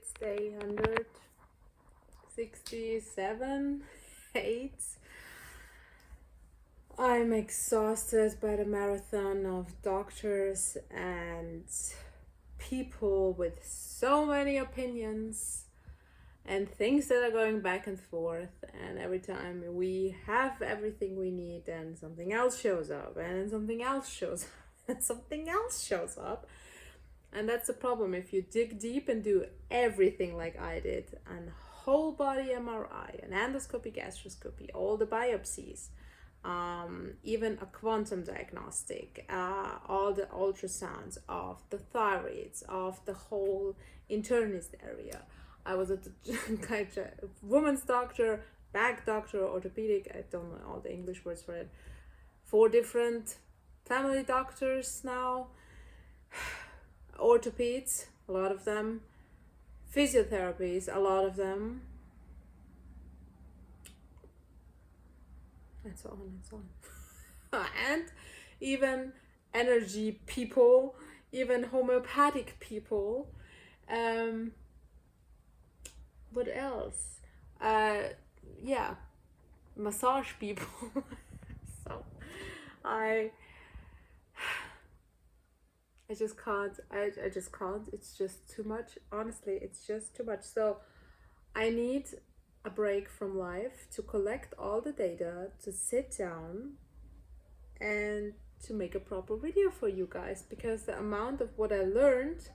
It's day 167, 8. I'm exhausted by the marathon of doctors and people with so many opinions and things that are going back and forth, and every time we have everything we need, then something else shows up, and then something else shows up, and something else shows up. And that's the problem. If you dig deep and do everything like I did, an whole body MRI, an endoscopy, gastroscopy, all the biopsies, even a quantum diagnostic, all the ultrasounds of the thyroids, of the whole internist area. I was a woman's doctor, back doctor, orthopedic, I don't know all the English words for it. 4 different family doctors now. Orthopeds, a lot of them. Physiotherapies, a lot of them. And so on and so on. And even energy people, even homeopathic people. What else? Massage people. So I just can't. I just can't. It's just too much. Honestly, it's just too much. So I need a break from life to collect all the data, to sit down and to make a proper video for you guys, because the amount of what I learned,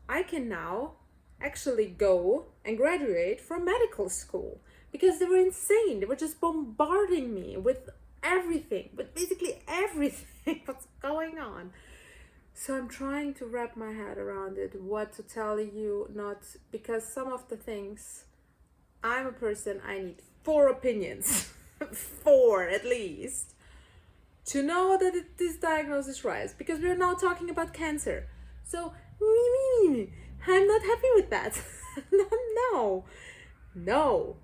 I can now actually go and graduate from medical school, because they were insane. They were just bombarding me with everything, with basically everything what's going on. So I'm trying to wrap my head around it, what to tell you, not because some of the things, I'm a person, I need 4 opinions, 4 at least, to know that this diagnosis is right, because we're now talking about cancer. So I'm not happy with that. No,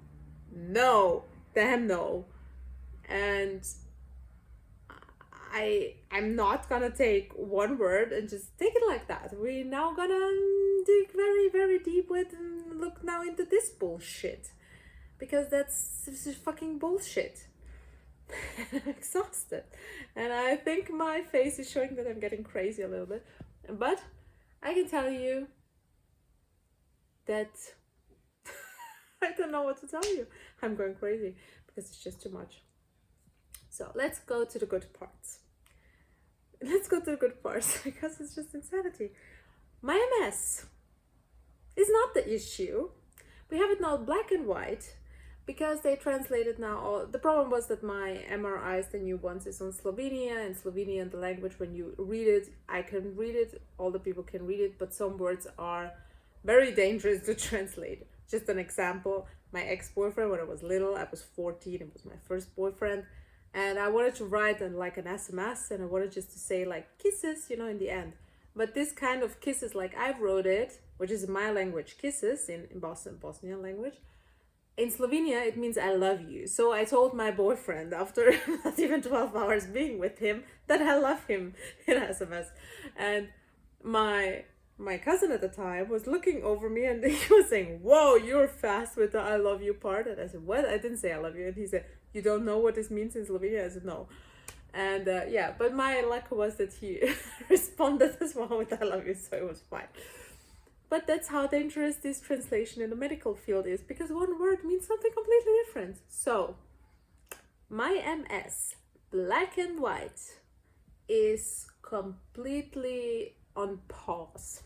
damn no. And I'm not gonna take one word and just take it like that. We're now gonna dig very, very deep with and look now into this bullshit, because this is fucking bullshit. I'm exhausted, and I think my face is showing that I'm getting crazy a little bit, but I can tell you that I don't know what to tell you. I'm going crazy because it's just too much. So let's go to the good parts. Because it's just insanity. My MS is not the issue. We have it now black and white, because they translated now all. The problem was that my MRIs, the new ones, is on Slovenia, and Slovenian, the language, when you read it, I can read it, all the people can read it, but some words are very dangerous to translate. Just an example, my ex-boyfriend, when I was little, I was 14, it was my first boyfriend, and I wanted to write an SMS, and I wanted just to say like kisses, in the end. But this kind of kisses, like I wrote it, which is my language, kisses, in Bosnian language. In Slovenia, it means I love you. So I told my boyfriend, after not even 12 hours being with him, that I love him in SMS. And my cousin at the time was looking over me, and he was saying, "Whoa, you're fast with the I love you part." And I said, "What? I didn't say I love you." And he said, "You don't know what this means in Slovenia?" I said, "No." And but my luck was that he responded as well with I love you, so it was fine. But that's how dangerous this translation in the medical field is, because one word means something completely different. So my MS, black and white, is completely on pause.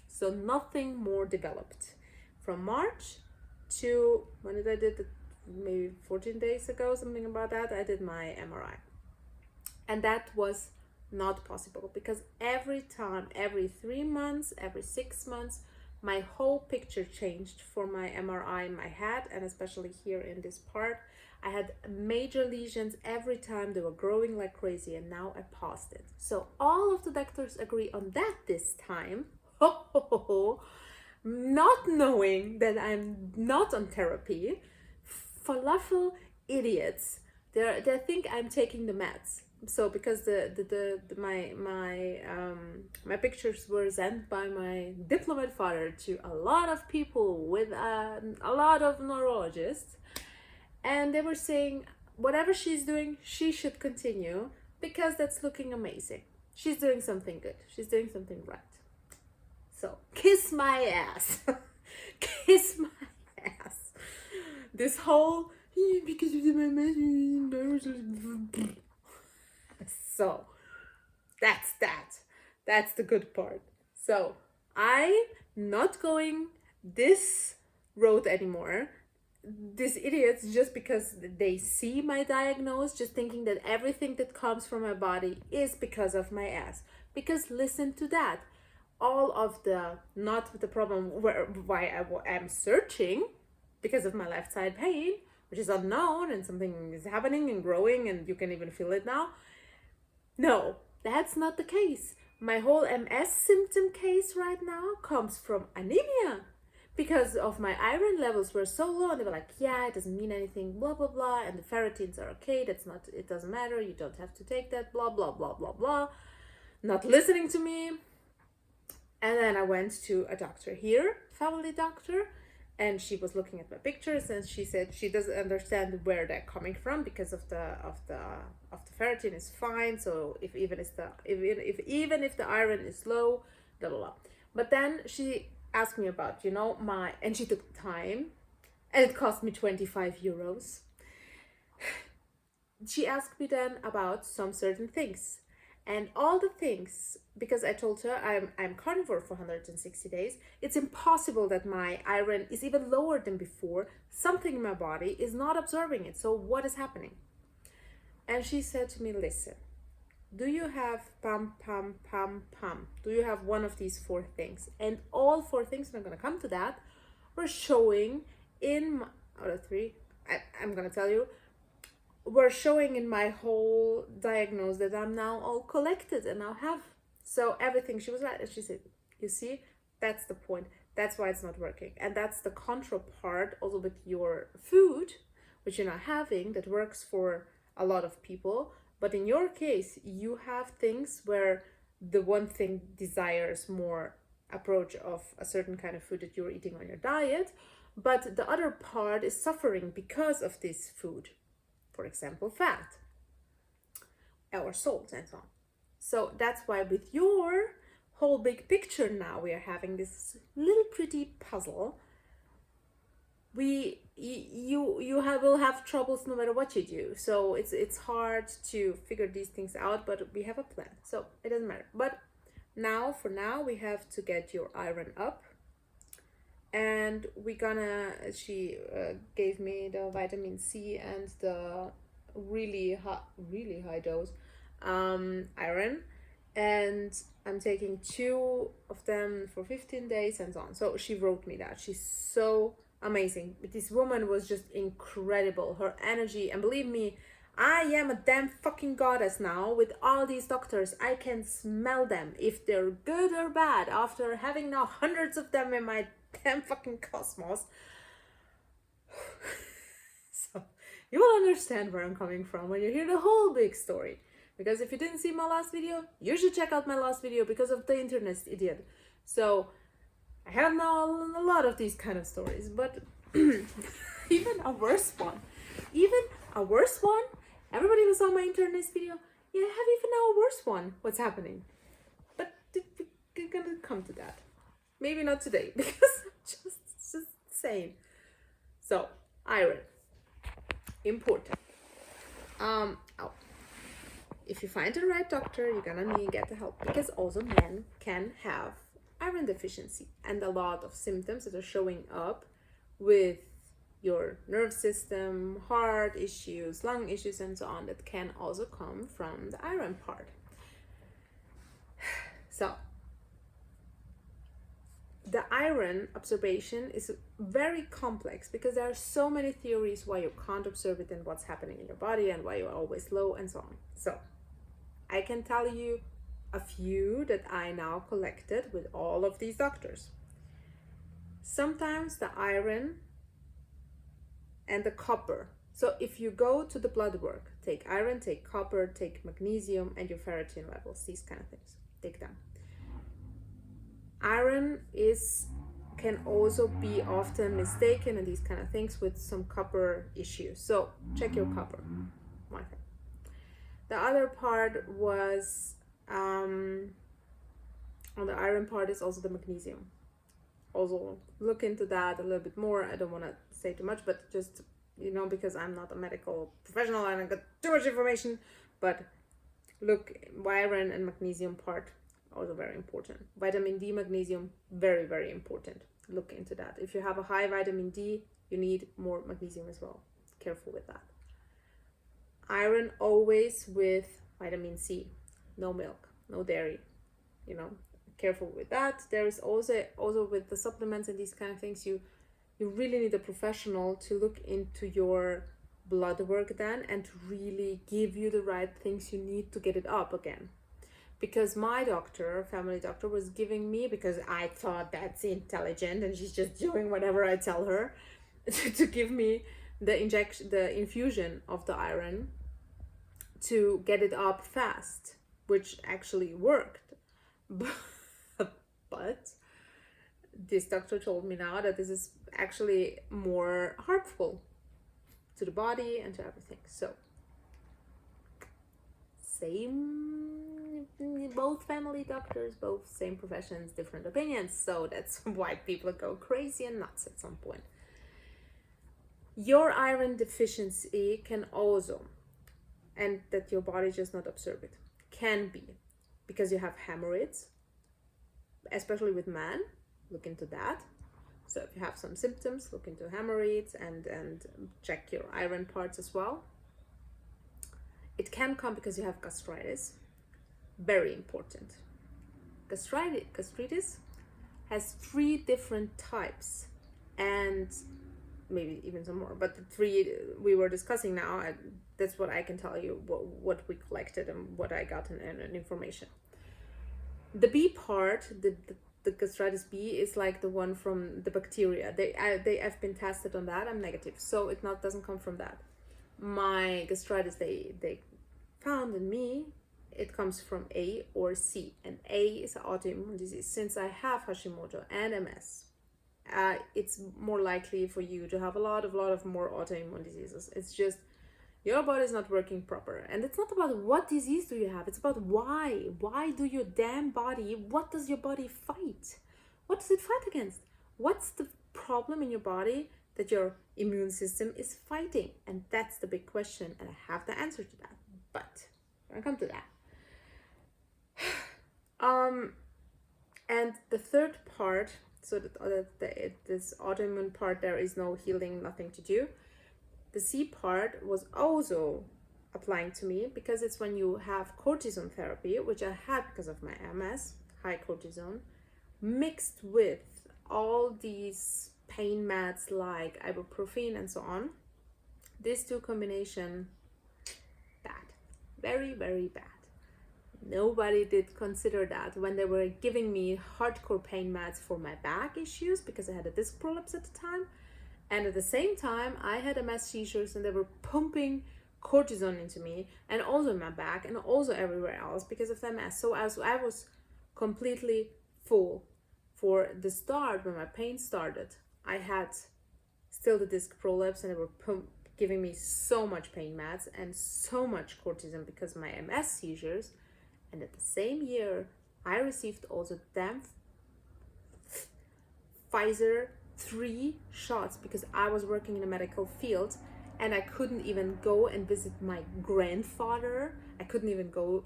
So nothing more developed. From March to, when did I did it? Maybe 14 days ago, something about that, I did my MRI. And that was not possible, because every time, every 3 months, every 6 months, my whole picture changed for my MRI in my head, and especially here in this part. I had major lesions every time. They were growing like crazy, and now I paused it. So all of the doctors agree on that this time, not knowing that I'm not on therapy. Falafel idiots. They think I'm taking the meds. so because my pictures were sent by my diplomat father to a lot of people with a lot of neurologists, and they were saying whatever she's doing, she should continue because that's looking amazing. She's doing something good. She's doing something right. So kiss my ass. Kiss my ass. This whole because of my so that's that. That's the good part. So I'm not going this road anymore. These idiots, just because they see my diagnosis, just thinking that everything that comes from my body is because of my ass. Because listen to that. All of the, not the problem why I'm searching because of my left side pain, which is unknown and something is happening and growing and you can even feel it now. No, that's not the case. My whole MS symptom case right now comes from anemia because of my iron levels were so low, and they were like, yeah, it doesn't mean anything, blah blah blah, and the ferritins are okay, that's not, it doesn't matter, you don't have to take that, blah blah blah blah blah, not listening to me. And then I went to a doctor here, family doctor, and she was looking at my pictures, and she said she doesn't understand where they're coming from because of the ferritin is fine. So if even if the iron is low, blah blah blah. But then she asked me about, you know, and she took time, and it cost me 25 euros. She asked me then about some certain things. And all the things, because I told her I'm carnivore for 160 days, it's impossible that my iron is even lower than before. Something in my body is not absorbing it. So what is happening? And she said to me, listen, do you have pam, pam, pam, pam? Do you have one of these 4 things? And all 4 things, and I'm going to come to that, were showing in, out of 3, I'm going to tell you, were showing in my whole diagnosis that I'm now all collected and now have. So everything, she was right. And she said, you see, that's the point. That's why it's not working. And that's the control part also with your food, which you're not having, that works for a lot of people. But in your case, you have things where the one thing desires more approach of a certain kind of food that you're eating on your diet, but the other part is suffering because of this food. For example, fat or salt and so on. So that's why with your whole big picture now we are having this little pretty puzzle. You will have troubles no matter what you do. So it's hard to figure these things out, but we have a plan. So it doesn't matter. But for now we have to get your iron up. And she gave me the vitamin C and the really high dose iron, and I'm taking 2 of them for 15 days and so on. So she wrote me that. She's so amazing. This woman was just incredible. Her energy, and believe me, I am a damn fucking goddess now with all these doctors. I can smell them if they're good or bad after having now hundreds of them in my damn fucking cosmos. So you will understand where I'm coming from when you hear the whole big story. Because if you didn't see my last video, you should check out my last video because of the internet idiot. So I have now a lot of these kind of stories, but even a worse one. Everybody who saw my internet video, yeah, I have even now a worse one. What's happening? But we're gonna come to that. Maybe not today, because I'm just saying. So, iron. Important. If you find the right doctor, you're gonna need to get the help, because also men can have iron deficiency and a lot of symptoms that are showing up with your nerve system, heart issues, lung issues, and so on, that can also come from the iron part. So, the iron absorption is very complex because there are so many theories why you can't absorb it and what's happening in your body and why you're always low and so on. So I can tell you a few that I now collected with all of these doctors. Sometimes the iron and the copper. So if you go to the blood work, take iron, take copper, take magnesium, and your ferritin levels, these kind of things. Take them. Iron can also be often mistaken and these kind of things with some copper issues. So check your copper. The other part was on the iron part is also the magnesium. Also look into that a little bit more. I don't want to say too much, but just, because I'm not a medical professional and I got too much information, but look, iron and magnesium part also very important. Vitamin D, magnesium, very, very important. Look into that. If you have a high vitamin D, you need more magnesium as well. Careful with that. Iron always with vitamin C. No milk, no dairy. Careful with that. There is also with the supplements and these kind of things, you really need a professional to look into your blood work then and to really give you the right things you need to get it up again. Because my doctor, family doctor, was giving me, because I thought that's intelligent and she's just doing whatever I tell her, to give me the infusion of the iron to get it up fast, which actually worked. But this doctor told me now that this is actually more harmful to the body and to everything. So both family doctors, both same professions, different opinions. So that's why people go crazy and nuts at some point. Your iron deficiency can also, and that your body just not absorb it, can be because you have hemorrhoids, especially with men. Look into that. So if you have some symptoms, look into hemorrhoids and check your iron parts as well. It can come because you have gastritis. Very important. Gastritis has 3 different types, and maybe even some more, but the 3 we were discussing now, that's what I can tell you, what we collected and what I got in information. The B part, the gastritis B, is like the one from the bacteria. They have been tested on that. I'm negative, so it doesn't come from that. My gastritis they found in me, it comes from A or C, and A is an autoimmune disease. Since I have Hashimoto and MS, it's more likely for you to have a lot of more autoimmune diseases. It's just your body is not working proper, and it's not about what disease do you have, it's about why do your damn body, what does your body fight? What does it fight against? What's the problem in your body that your immune system is fighting? And that's the big question, and I have the answer to that, but I'll come to that. And the third part, so this autoimmune part, there is no healing, nothing to do. The C part was also applying to me because it's when you have cortisone therapy, which I had because of my MS, high cortisone, mixed with all these pain meds like ibuprofen and so on. These 2 combination, bad, very, very bad. Nobody did consider that when they were giving me hardcore pain meds for my back issues because I had a disc prolapse at the time. And at the same time, I had MS seizures and they were pumping cortisone into me and also in my back and also everywhere else because of the MS. So I was completely full. For the start, when my pain started, I had still the disc prolapse and they were giving me so much pain meds and so much cortisone because of my MS seizures. And at the same year, I received also damn Pfizer 3 shots because I was working in a medical field and I couldn't even go and visit my grandfather. I couldn't even go,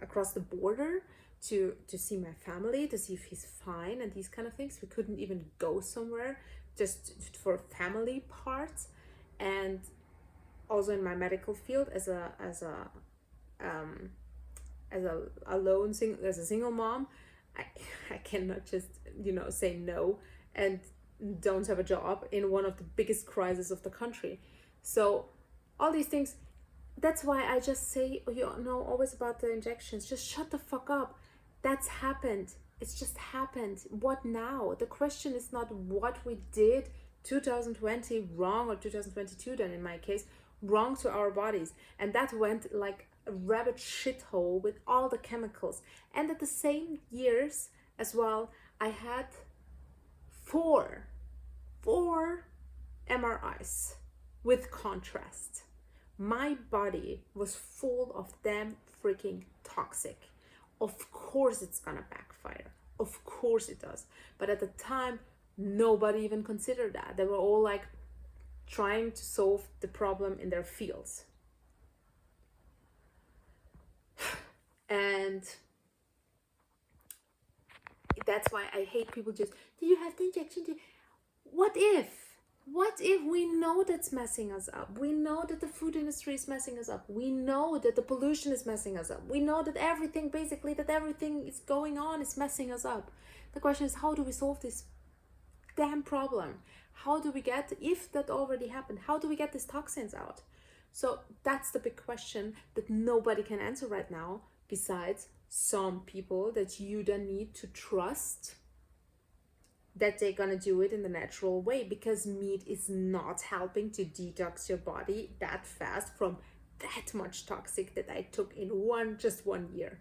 across the border to see my family, to see if he's fine and these kind of things. We couldn't even go somewhere just for family parts. And also in my medical field as a single mom, I cannot just say no and don't have a job in one of the biggest crises of the country. So all these things, that's why I just say always about the injections, just shut the fuck up. That's happened. It's just happened. What now? The question is not what we did 2020 wrong or 2022 then in my case. wrong to our bodies. And that went like a rabbit shithole with all the chemicals. And at the same years as well, I had four MRIs with contrast. My body was full of damn freaking toxic. Of course it's gonna backfire. Of course it does. But at the time, nobody even considered that. They were all like trying to solve the problem in their fields. And that's why I hate people just, did you have the injection? What if? What if we know that's messing us up? We know that the food industry is messing us up. We know that the pollution is messing us up. We know that everything is going on is messing us up. The question is, how do we solve this damn problem? How do we get, if that already happened, how do we get these toxins out? So that's the big question that nobody can answer right now, besides some people that you then need to trust that they're gonna do it in the natural way, because meat is not helping to detox your body that fast from that much toxic that I took in just one year.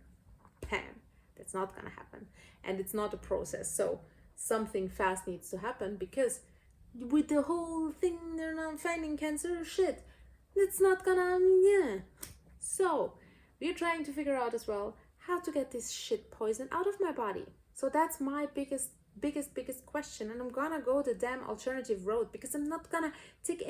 Bam, that's not gonna happen. And it's not a process. So something fast needs to happen, because with the whole thing, they're not finding cancer shit, it's not gonna, yeah. So we're trying to figure out as well how to get this shit poison out of my body. So that's my biggest question, and I'm gonna go the damn alternative road, because I'm not gonna take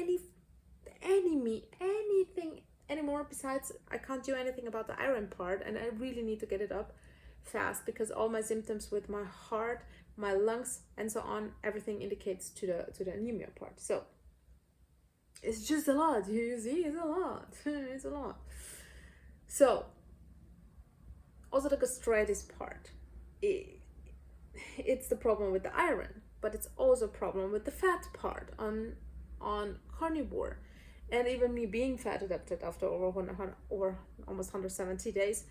anything anymore. Besides, I can't do anything about the iron part, and I really need to get it up fast, because all my symptoms with my heart, my lungs, and so on, everything indicates to the anemia part. So it's just a lot. You see, it's a lot. It's a lot. So also the gastritis part, it's the problem with the iron, but it's also a problem with the fat part on carnivore. And even me being fat adapted after over almost 170 days,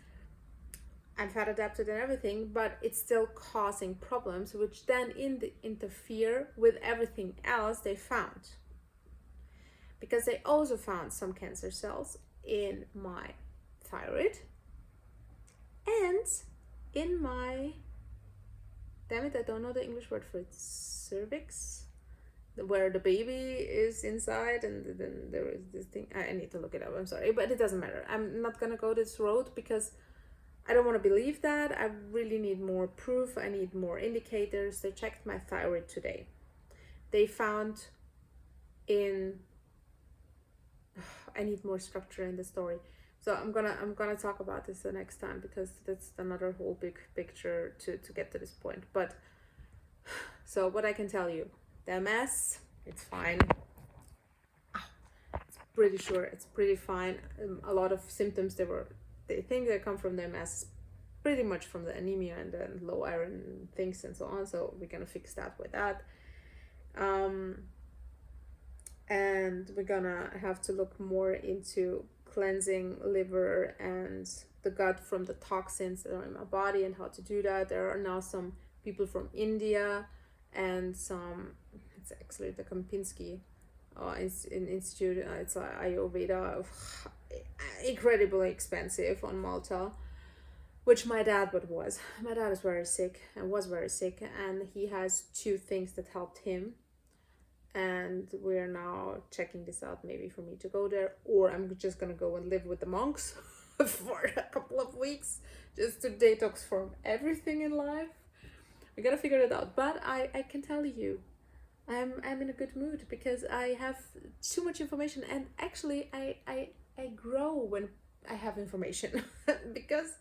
I'm fat adapted and everything, but it's still causing problems, which then interfere with everything else they found. Because they also found some cancer cells in my thyroid and in my, damn it, I don't know the English word for it, cervix, where the baby is inside, and then there is this thing, I need to look it up, I'm sorry, but it doesn't matter. I'm not gonna go this road, because I don't want to believe that. I really need more proof. I need more indicators. They checked my thyroid today. They found I need more structure in the story. So I'm gonna talk about this the next time, because that's another whole big picture to get to this point. But so what I can tell you, the MS, it's fine. It's pretty sure it's pretty fine. A lot of symptoms they think they come from the MS, pretty much from the anemia and then low iron things and so on. So we're gonna fix that with that. And we're gonna have to look more into cleansing liver and the gut from the toxins that are in my body, and how to do that. There are now some people from India and it's actually the Kempinski Institute, it's Ayurveda, incredibly expensive, on Malta, which my dad was very sick and was very sick, and he has 2 things that helped him. And we're now checking this out, maybe for me to go there, or I'm just gonna go and live with the monks for a couple of weeks, just to detox from everything in life. We gotta figure it out. But I can tell you, I'm in a good mood, because I have too much information, and actually I grow when I have information because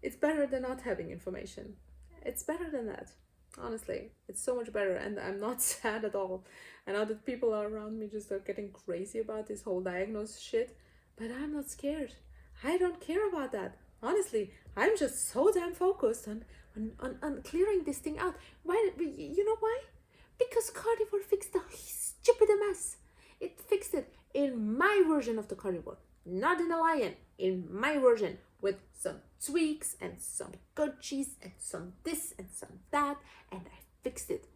it's better than not having information. It's better than that. Honestly, it's so much better, and I'm not sad at all. I know that people around me just are getting crazy about this whole diagnosis shit, but I'm not scared. I don't care about that. Honestly, I'm just so damn focused on clearing this thing out. Why? You know why? Because Carnivore fixed the stupid mess. It fixed it in my version of the Carnivore, not in the Lion, in my version, with some tweaks and some goat cheese and some this and some that, and I fixed it.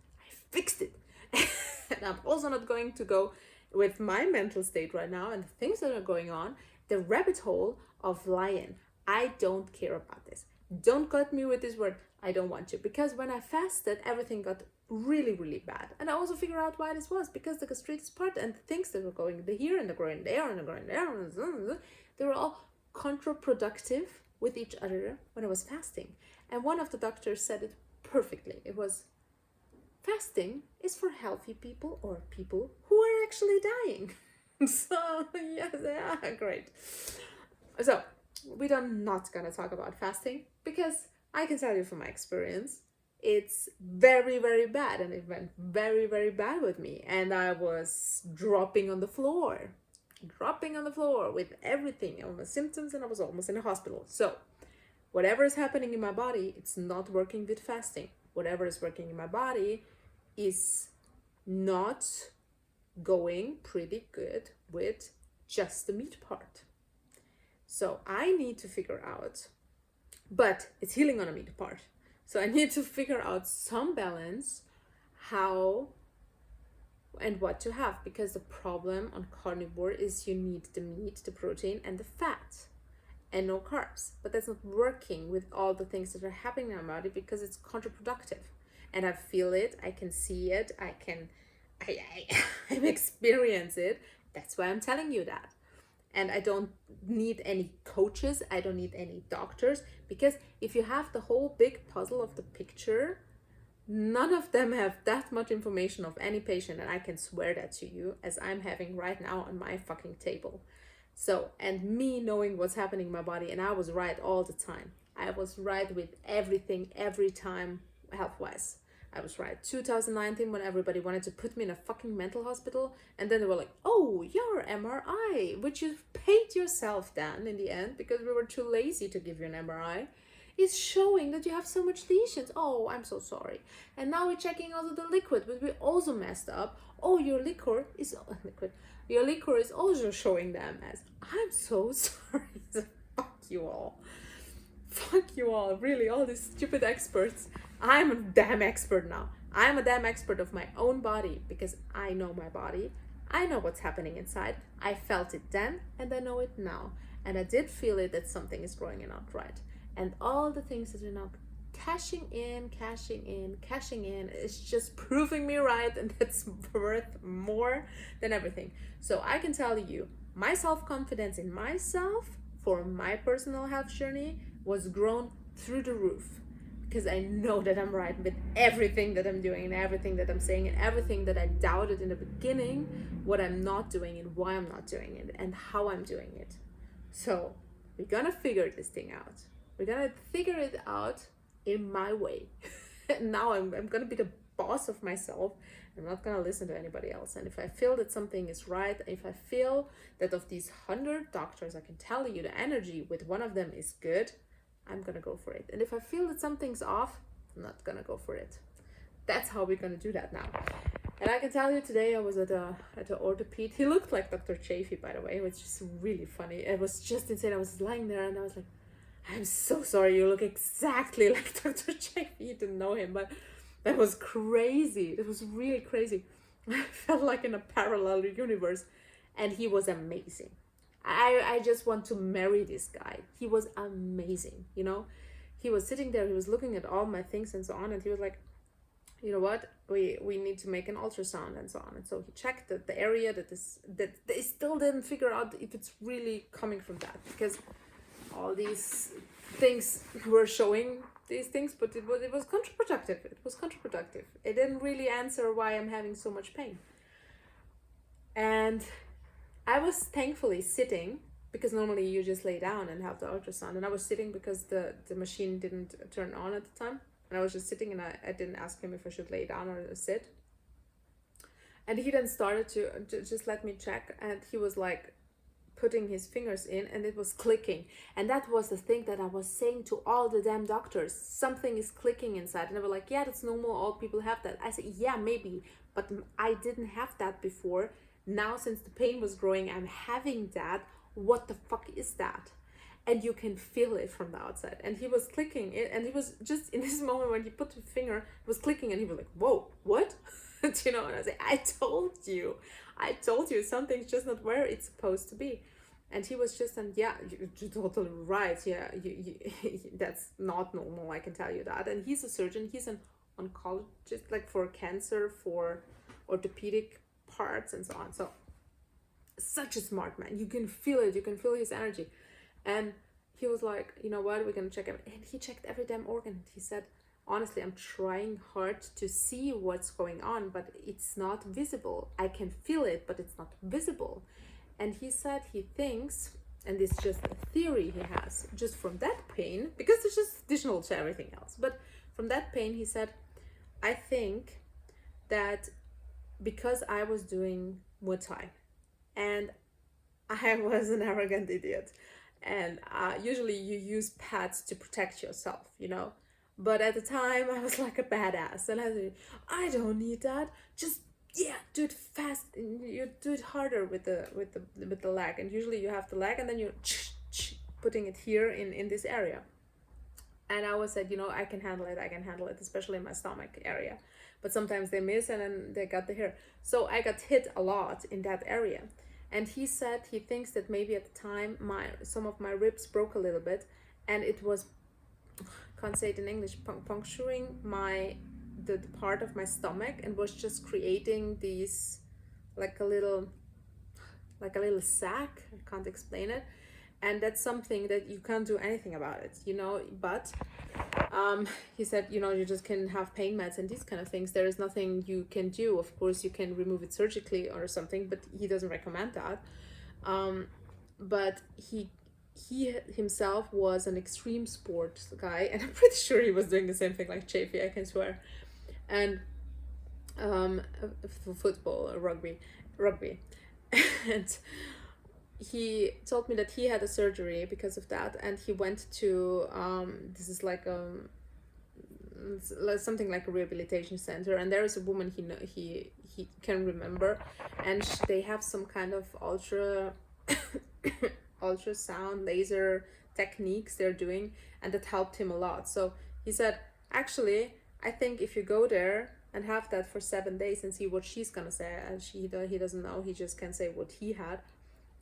And I'm also not going to go with my mental state right now and the things that are going on, the rabbit hole of lying. I don't care about this. Don't cut me with this word. I don't want to. Because when I fasted, everything got really, really bad. And I also figured out why this was. Because the gastritis part and the things that were going here and the growing there and the growing there, they were all counterproductive with each other when I was fasting. And one of the doctors said it perfectly. It was, fasting is for healthy people or people who are actually dying. So, yes, yeah, great. So, we are not gonna talk about fasting because I can tell you from my experience, it's very, very bad, and it went very, very bad with me. And I was dropping on the floor with everything, all my symptoms, and I was almost in the hospital. So, whatever is happening in my body, it's not working with fasting. Whatever is working in my body is not going pretty good with just the meat part. So I need to figure out, but it's healing on a meat part. So I need to figure out some balance, how and what to have, because the problem on carnivore is you need the meat, the protein, and the fat, and no carbs. But that's not working with all the things that are happening in my body because it's counterproductive. And I feel it, I can see it, I experience it. That's why I'm telling you that. And I don't need any coaches, I don't need any doctors, because if you have the whole big puzzle of the picture, none of them have that much information of any patient, and I can swear that to you, as I'm having right now on my fucking table. So, and me knowing what's happening in my body, and I was right all the time. I was right with everything, every time, health-wise. I was right. 2019, when everybody wanted to put me in a fucking mental hospital, and then they were like, oh, your MRI, which you paid yourself then in the end, because we were too lazy to give you an MRI, is showing that you have so much lesions. Oh, I'm so sorry. And now we're checking also the liquid, but we also messed up. Oh, your liquor is also showing them as, I'm so sorry. Fuck you all. Fuck you all. Really, all these stupid experts. I'm a damn expert now. I'm a damn expert of my own body because I know my body. I know what's happening inside. I felt it then and I know it now. And I did feel it that something is growing and not right. And all the things that are now cashing in, it's just proving me right, and that's worth more than everything. So I can tell you, my self-confidence in myself for my personal health journey was grown through the roof. Because I know that I'm right with everything that I'm doing and everything that I'm saying and everything that I doubted in the beginning, what I'm not doing and why I'm not doing it and how I'm doing it. So we're gonna figure this thing out. We're gonna figure it out in my way. Now I'm gonna be the boss of myself. I'm not gonna listen to anybody else. And if I feel that something is right, if I feel that of these 100 doctors, I can tell you the energy with one of them is good, I'm gonna go for it. And if I feel that something's off, I'm not gonna go for it. That's how we're gonna do that now. And I can tell you, today I was at a orthoped. He looked like Dr. Chafee, by the way, which is really funny. It was just insane. I was lying there and I was like, I'm so sorry, you look exactly like Dr. Chafee. You didn't know him, but that was crazy. It was really crazy. I felt like in a parallel universe, and he was amazing. I just want to marry this guy. He was amazing, you know. He was sitting there, he was looking at all my things and so on, and he was like, you know what, we need to make an ultrasound and so on. And so he checked the area that they still didn't figure out if it's really coming from that, because all these things were showing these things, but it was counterproductive. It didn't really answer why I'm having so much pain. And I was thankfully sitting, because normally you just lay down and have the ultrasound, and I was sitting because the machine didn't turn on at the time, and I was just sitting, and I didn't ask him if I should lay down or sit. And he then started to just let me check, and he was like putting his fingers in, and it was clicking. And that was the thing that I was saying to all the damn doctors, something is clicking inside. And they were like, yeah, that's normal, all people have that. I said, yeah, maybe, but I didn't have that before. Now, since the pain was growing, I'm having that. What the fuck is that? And you can feel it from the outside. And he was clicking it, and he was just in this moment when he put his finger, it was clicking, and he was like, whoa, what? you know, and I say, I told you something's just not where it's supposed to be. And he was just, and yeah, you're totally right. Yeah, that's not normal. I can tell you that. And he's a surgeon. He's an oncologist, like for cancer, for orthopedic parts, and so on. So such a smart man. You can feel it. You can feel his energy. And he was like, you know what? We're gonna check it. And he checked every damn organ. He said, honestly, I'm trying hard to see what's going on, but it's not visible. I can feel it, but it's not visible. And he said he thinks, and it's just a theory he has, just from that pain, because it's just additional to everything else, but from that pain, he said, I think that because I was doing Muay Thai, and I was an arrogant idiot, and usually you use pads to protect yourself, you know, but at the time I was like a badass, and I said, I don't need that, just do it fast. You do it harder with the leg, and usually you have the leg and then you're putting it here in this area. And I always said, you know, I can handle it, especially in my stomach area, but sometimes they miss and then they got the hair. So I got hit a lot in that area. And he said he thinks that maybe at the time some of my ribs broke a little bit, and it was, can't say it in English, puncturing the part of my stomach, and was just creating these like a little sac. I can't explain it, and that's something that you can't do anything about it, you know. But he said, you know, you just can have pain meds and these kind of things. There is nothing you can do. Of course you can remove it surgically or something, but he doesn't recommend that. But he himself was an extreme sports guy, and I'm pretty sure he was doing the same thing like Chafee, I can swear. And football, rugby. And he told me that he had a surgery because of that, and he went to this is like something like a rehabilitation center, and there is a woman he can remember, and they have some kind of ultrasound laser techniques they're doing, and that helped him a lot. So he said, actually, I think if you go there and have that for 7 days and see what she's gonna say, and he doesn't know, he just can say what he had,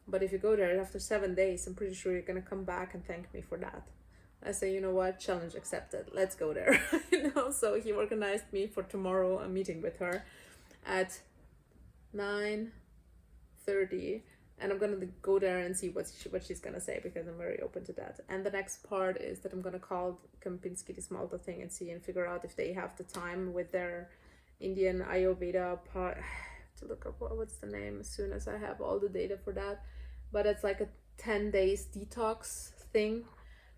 but if you go there after 7 days, I'm pretty sure you're gonna come back and thank me for that. I say, you know what, challenge accepted, let's go there. You know, so he organized me for tomorrow a meeting with her at 9:30, and I'm gonna go there and see what she's gonna say, because I'm very open to that. And the next part is that I'm gonna call Kempinski, this Malta thing, and see and figure out if they have the time with their Indian Ayurveda part. I have to look up what's the name as soon as I have all the data for that. But it's like a 10 days detox thing.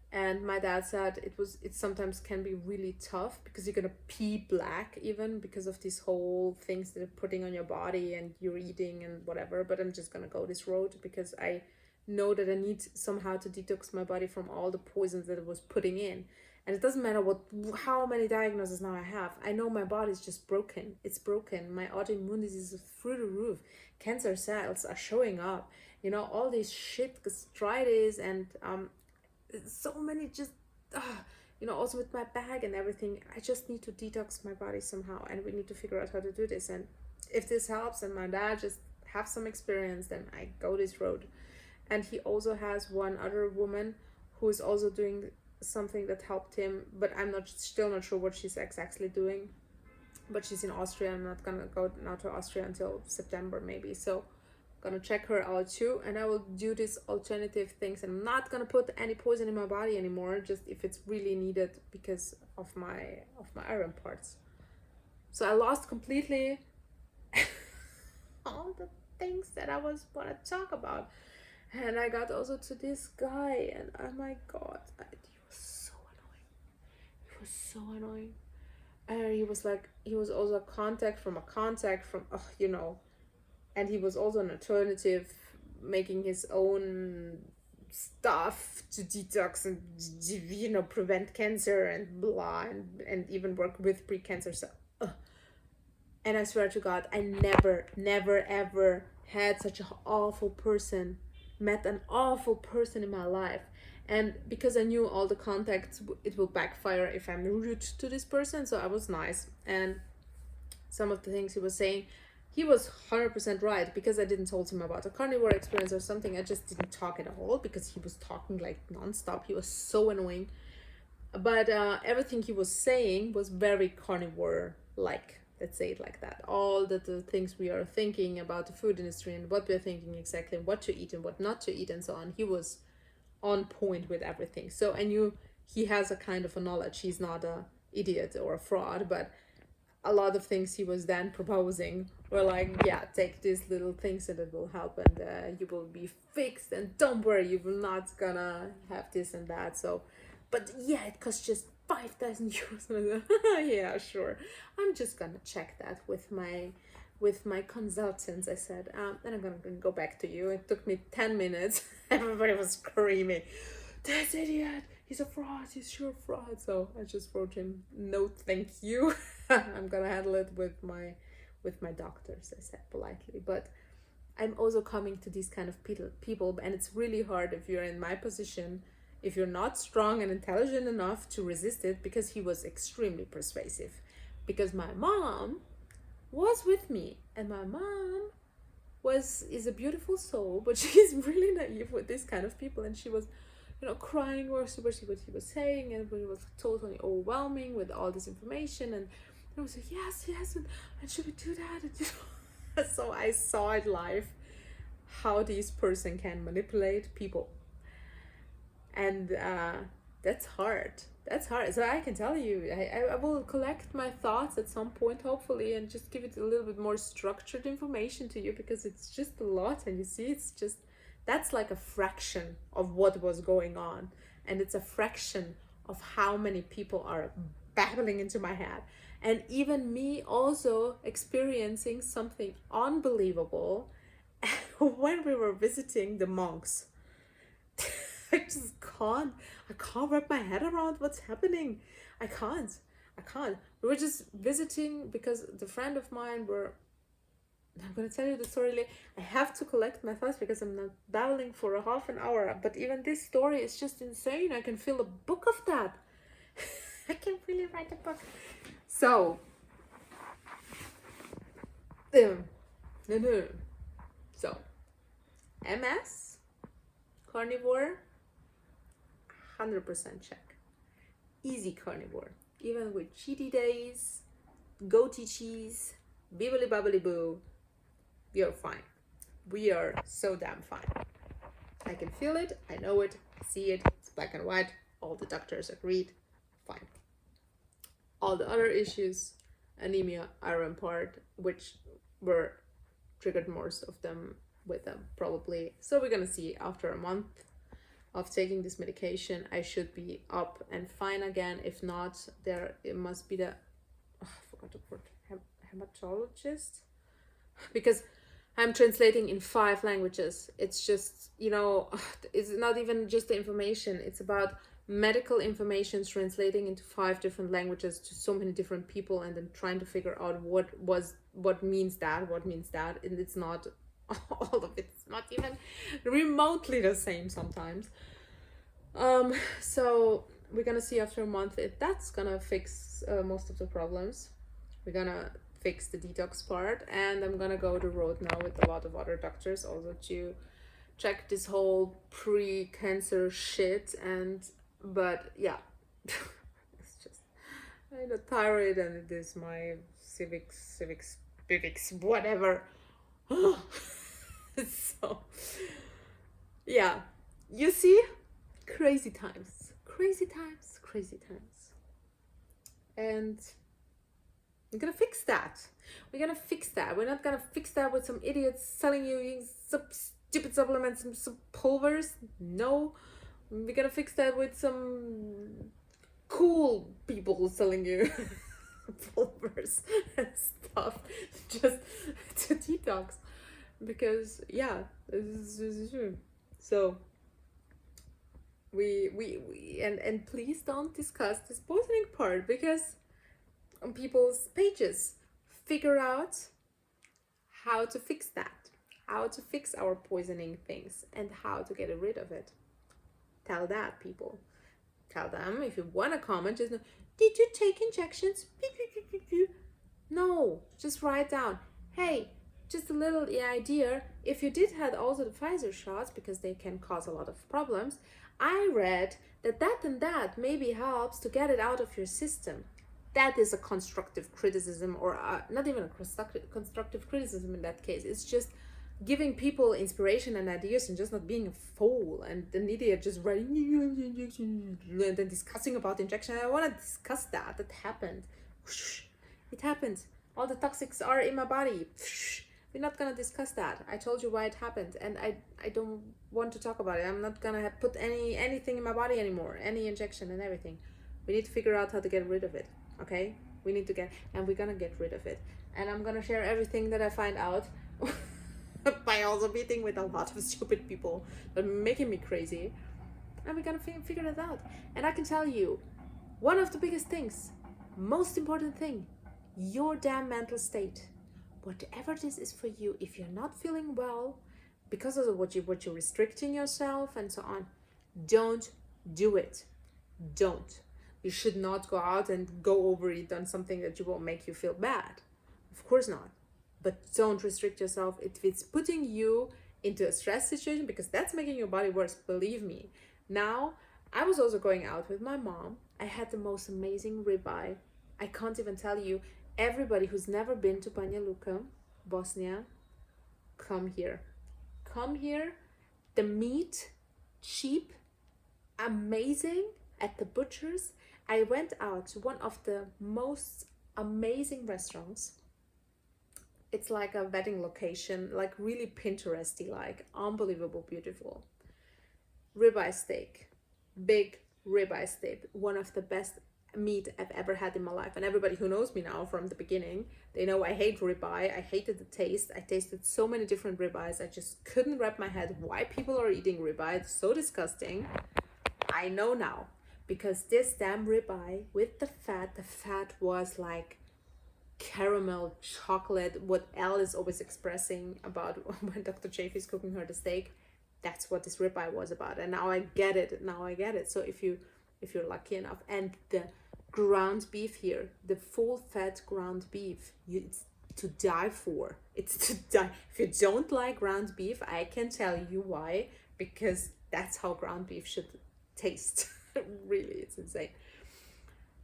And my dad said it sometimes can be really tough, because you're gonna pee black even because of these whole things that are putting on your body and you're eating and whatever. But I'm just gonna go this road, because I know that I need somehow to detox my body from all the poisons that it was putting in. And it doesn't matter how many diagnoses now I have. I know my body's just broken. It's broken. My autoimmune disease is through the roof. Cancer cells are showing up. You know, all this shit, gastritis, and so many just you know, also with my bag and everything. I just need to detox my body somehow, and we need to figure out how to do this. And if this helps and my dad just have some experience, then I go this road. And he also has one other woman who is also doing something that helped him, but I'm still not sure what she's exactly doing, but she's in Austria. I'm not gonna go now to Austria until September maybe, so gonna check her out too. And I will do these alternative things. I'm not gonna put any poison in my body anymore, just if it's really needed because of my iron parts. So I lost completely all the things that I was gonna talk about, and I got also to this guy, and oh my god, he was so annoying. And he was also a contact from you know. And he was also an alternative, making his own stuff to detox and, you know, prevent cancer and blah, and even work with pre-cancer. So, and I swear to God, I never ever had such an awful person, met an awful person in my life. And because I knew all the contacts, it will backfire if I'm rude to this person. So I was nice. And some of the things he was saying, he was 100% right, because I didn't told him about a carnivore experience or something. I just didn't talk at all because he was talking like nonstop. He was so annoying. But everything he was saying was very carnivore like, let's say it like that. All the things we are thinking about the food industry and what we're thinking exactly, what to eat and what not to eat and so on, he was on point with everything. So I knew he has a kind of a knowledge. He's not a idiot or a fraud, but a lot of things he was then proposing were like, yeah, take these little things and it will help, and you will be fixed, and don't worry, you will not gonna have this and that. So, but yeah, it costs just 5,000 euros. Yeah, sure, I'm just gonna check that with my consultants. I said, then I'm gonna go back to you. It took me 10 minutes. Everybody was screaming, this idiot, he's a fraud, he's sure fraud. So I just wrote him, no thank you. I'm gonna handle it with my doctors, I said politely. But I'm also coming to these kind of people, and it's really hard if you're in my position, if you're not strong and intelligent enough to resist it, because he was extremely persuasive. Because my mom was with me, and my mom is a beautiful soul, but she's really naive with this kind of people, and she was, crying or what she was saying, and it was totally overwhelming with all this information, and I was like, yes, and should we do that? And, so I saw it live, how this person can manipulate people, and that's hard. So I can tell you, I will collect my thoughts at some point, hopefully, and just give it a little bit more structured information to you, because it's just a lot, and you see, it's just, that's like a fraction of what was going on, and it's a fraction of how many people are babbling into my head, and even me also experiencing something unbelievable when we were visiting the monks. I can't wrap my head around what's happening. I can't. We were just visiting because the friend of mine I'm gonna tell you the story later. I have to collect my thoughts because I'm not babbling for a half an hour. But even this story is just insane. I can fill a book of that. I can really write a book. So, so, MS, carnivore, 100% check. Easy carnivore, even with cheaty days, goatee cheese, bibbly bubbly boo, we are fine. We are so damn fine. I can feel it, I know it, I see it, it's black and white, all the doctors agreed, fine. All the other issues, anemia, iron part, which were triggered most of them with them probably. So we're gonna see after a month of taking this medication, I should be up and fine again. If not, it must be the, I forgot the word, hematologist, because I'm translating in 5 languages. It's just, it's not even just the information, it's about medical information translating into 5 different languages to so many different people, and then trying to figure out what means that, and it's not, all of it's not even remotely the same sometimes. So we're gonna see after a month if that's gonna fix most of the problems. We're gonna fix the detox part, and I'm gonna go the road now with a lot of other doctors also to check this whole pre-cancer shit. But yeah, it's just the thyroid, and it is my civics, whatever. So yeah, you see, crazy times, and we're gonna fix that. We're not gonna fix that with some idiots selling you some stupid supplements, some pulvers. No, we're gonna fix that with some cool people selling you pulvers and stuff just to detox. Because yeah, this is true. So we and please don't discuss this poisoning part, because on people's pages, figure out how to fix that, how to fix our poisoning things, and how to get rid of it. Tell that, people. Tell them, if you want to comment, just know, did you take injections? No, just write down, hey, just a little idea. If you did had also the Pfizer shots, because they can cause a lot of problems, I read that that and that maybe helps to get it out of your system. That is a constructive criticism, or not even a constructive criticism in that case. It's just giving people inspiration and ideas, and just not being a fool and an idiot just writing and then discussing about injection. I want to discuss that. That happened. It happened. All the toxics are in my body. We're not gonna discuss that. I told you why it happened, and I don't want to talk about it. I'm not gonna put anything in my body anymore, any injection and everything. We need to figure out how to get rid of it. Okay, we need to and we're gonna get rid of it. And I'm gonna share everything that I find out by also meeting with a lot of stupid people that are making me crazy, and we're gonna figure it out. And I can tell you, one of the biggest things, most important thing, your damn mental state. Whatever this is for you, if you're not feeling well because of what you're restricting yourself and so on, don't do it. Don't. You should not go out and go overeat on something that will make you feel bad. Of course not. But don't restrict yourself if it's putting you into a stress situation, because that's making your body worse, believe me. Now, I was also going out with my mom. I had the most amazing ribeye. I can't even tell you. Everybody who's never been to Banja Luka, Bosnia, come here. Come here. The meat, cheap, amazing at the butchers. I went out to one of the most amazing restaurants. It's like a wedding location, like really Pinteresty, like unbelievable, beautiful. Ribeye steak, big ribeye steak, one of the best meat I've ever had in my life. And everybody who knows me now from the beginning, they know I hate ribeye. I hated the taste. I tasted so many different ribeyes. I just couldn't wrap my head why people are eating ribeye. It's so disgusting. I know now, because this damn ribeye with the fat was like caramel chocolate, what Elle is always expressing about when Dr. Chafe is cooking her the steak. That's what this ribeye was about. And now I get it. So if you're lucky enough, and the ground beef here, the full fat ground beef, it's to die for. It's to die. If you don't like ground beef, I can tell you why, because that's how ground beef should taste. Really, it's insane.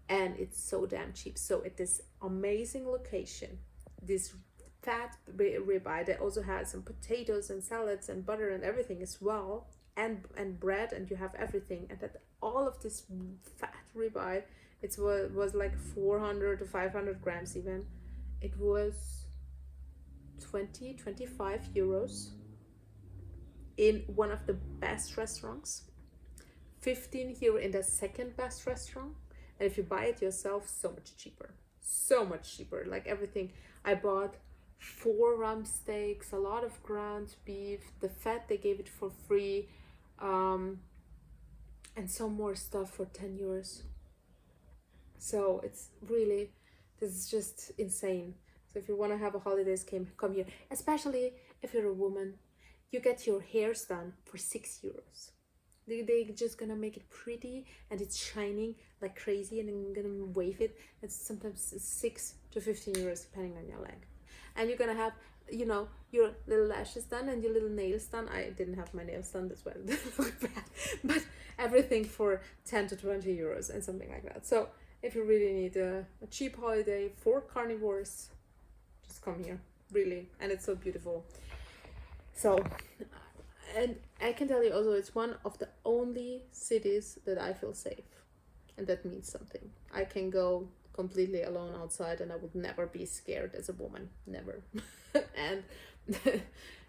And it's so damn cheap. So at this amazing location, this fat ribeye, they also had some potatoes and salads and butter and everything as well, and bread, and you have everything. And that all of this fat ribeye, it was like 400 to 500 grams even. It was 25 euros in one of the best restaurants, 15 here in the second best restaurant. And if you buy it yourself, so much cheaper, like everything. I bought 4 rump steaks, a lot of ground beef, the fat they gave it for free, and some more stuff for 10 euros. So it's really, this is just insane. So if you want to have a holidays, come here. Especially if you're a woman, you get your hairs done for 6 euros. They're just gonna make it pretty, and it's shining like crazy, and I'm gonna wave it. It's sometimes 6 to 15 euros depending on your length. And you're gonna have, you know, your little lashes done and your little nails done. I didn't have my nails done, that's why it didn't look bad. But everything for 10 to 20 euros and something like that. So if you really need a cheap holiday for carnivores, just come here, really. And it's so beautiful. So, and I can tell you also, it's one of the only cities that I feel safe, and that means something. I can go completely alone outside, and I would never be scared as a woman, never. And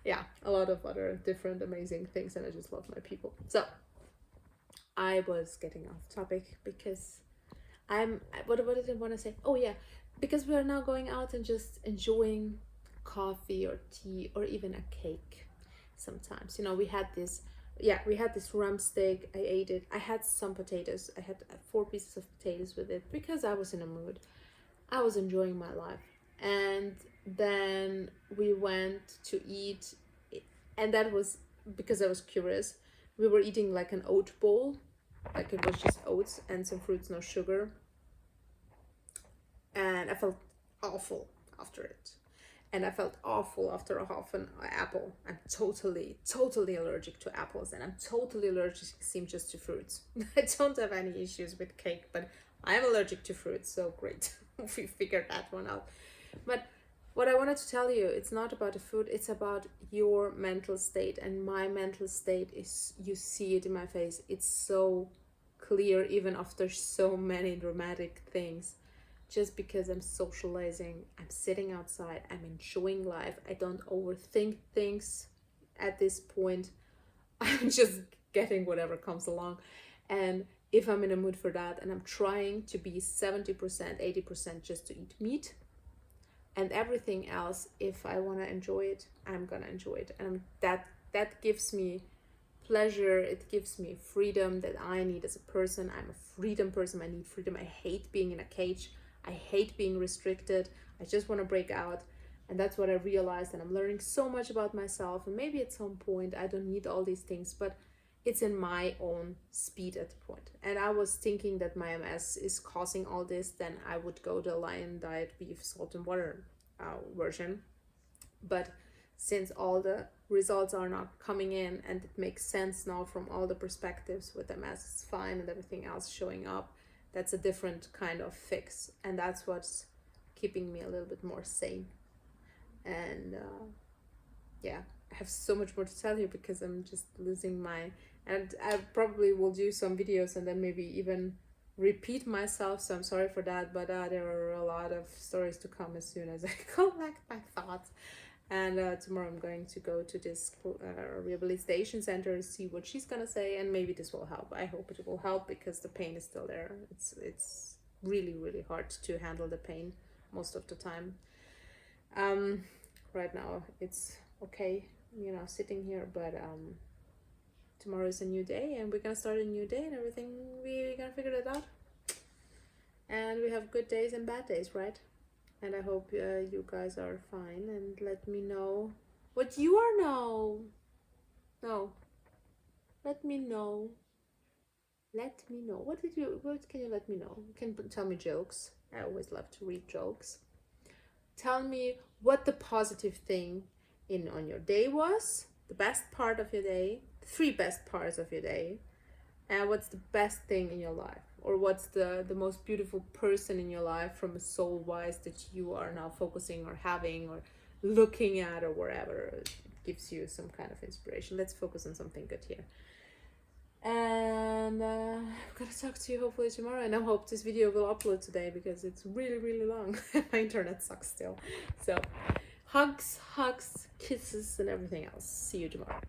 yeah, a lot of other different amazing things, and I just love my people. So I was getting off topic because what did I want to say? Oh yeah, because we are now going out and just enjoying coffee or tea or even a cake. Sometimes, you know, we had this rump steak. I ate it. I had some potatoes. I had 4 pieces of potatoes with it because I was in a mood. I was enjoying my life. And then we went to eat, and that was because I was curious. We were eating like an oat bowl, like it was just oats and some fruits, no sugar. And I felt awful after it. And I felt awful after a half an apple. I'm totally allergic to apples, and I'm totally allergic, it seems, just to fruits. I don't have any issues with cake, but I'm allergic to fruits, so great. We figured that one out. But what I wanted to tell you, it's not about the food, it's about your mental state. And my mental state is, you see it in my face, it's so clear even after so many dramatic things. Just because I'm socializing, I'm sitting outside, I'm enjoying life, I don't overthink things at this point. I'm just getting whatever comes along. And if I'm in a mood for that, and I'm trying to be 70%, 80% just to eat meat, and everything else, if I want to enjoy it, I'm gonna enjoy it. And that gives me pleasure, it gives me freedom that I need as a person. I'm a freedom person, I need freedom. I hate being in a cage, I hate being restricted, I just want to break out. And that's what I realized, and I'm learning so much about myself. And maybe at some point I don't need all these things, but it's in my own speed at the point. And I was thinking that my MS is causing all this, then I would go the lion diet, beef, salt and water version. But since all the results are not coming in, and it makes sense now from all the perspectives, with MS is fine and everything else showing up, that's a different kind of fix. And that's what's keeping me a little bit more sane. And yeah, I have so much more to tell you because I'm just losing my, and I probably will do some videos and then maybe even repeat myself, so I'm sorry for that. But there are a lot of stories to come as soon as I collect my thoughts. And tomorrow I'm going to go to this rehabilitation center, see what she's gonna say, and maybe this will help. I hope it will help because the pain is still there. It's really hard to handle the pain most of the time. Right now it's okay, you know, sitting here, but tomorrow is a new day, and we're gonna start a new day, and everything, we're gonna figure it out. And we have good days and bad days, right? And I hope you guys are fine, and let me know what you are now. No, let me know. Let me know. What can you let me know? You can tell me jokes. I always love to read jokes. Tell me what the positive thing on your day was, the best part of your day, the 3 best parts of your day, and what's the best thing in your life, or what's the most beautiful person in your life from a soul wise that you are now focusing or having or looking at, or wherever it gives you some kind of inspiration. Let's focus on something good here. And I'm gonna talk to you hopefully tomorrow, and I hope this video will upload today because it's really long. My internet sucks still. So hugs, kisses and everything else. See you tomorrow.